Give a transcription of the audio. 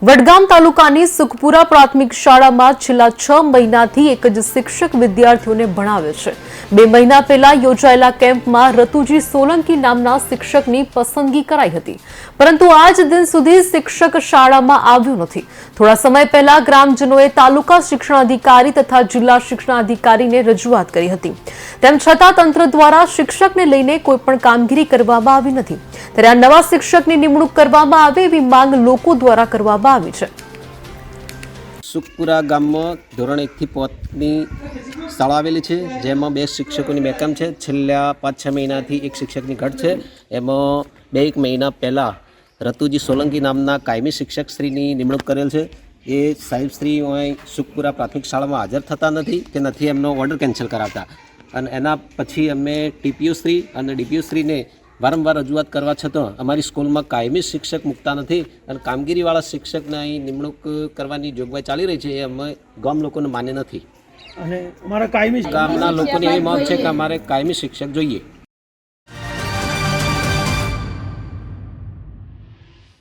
વડગામ તાલુકાની સુખપુરા પ્રાથમિક શાળામાં છેલ્લા 6 મહિનાથી એક જ શિક્ષક વિદ્યાર્થીઓને ભણાવે છે। 2 મહિના પહેલા યોજાયેલા કેમ્પમાં રતુજી સોલંકી નામના શિક્ષકની પસંદગી કરાઈ હતી, પરંતુ આજ દિન સુધી શિક્ષક શાળામાં આવ્યો નથી। થોડા સમય પહેલા ગ્રામજનોએ તાલુકા શિક્ષણાધિકારી તથા જિલ્લા શિક્ષણાધિકારીને રજૂઆત કરી હતી, તેમ છતાં તંત્ર દ્વારા શિક્ષકને લઈને કોઈપણ કામગીરી કરવામાં આવી નથી। ત્યારે આ નવા શિક્ષકની નિમણૂક કરવામાં આવે એવી માંગ લોકો દ્વારા કરવામાં આવી છે। સુખપુરા ગામમાં ધોરણ 1 થી 5ની શાળા આવેલી છે, જેમાં 2 શિક્ષકોની બેકામ છે। છેલ્લા 5-6 મહિનાથી એક શિક્ષકની ઘટ છે। એમાં 2-1 મહિના પહેલાં રતુજી સોલંકી નામના કાયમી શિક્ષકશ્રીની નિમણૂક કરેલ છે। એ સાહેબશ્રી સુખપુરા પ્રાથમિક શાળામાં હાજર થતા નથી કે નથી એમનો ઓર્ડર કેન્સલ કરાવતા, અને એના પછી અમે ટીપીઓશ્રી અને ડીપીઓશ્રીને વારંવાર રજૂઆત કરવા છતાં અમારી સ્કૂલમાં કાયમી શિક્ષક મૂકતા નથી અને કામગીરીવાળા શિક્ષકને અહીં નિમણૂક કરવાની જોગવાઈ ચાલી રહી છે। એ અમે ગામ લોકોને માન્ય નથી અને અમારા કાયમી ગામના લોકોની એવી માંગ છે કે અમારે કાયમી શિક્ષક જોઈએ।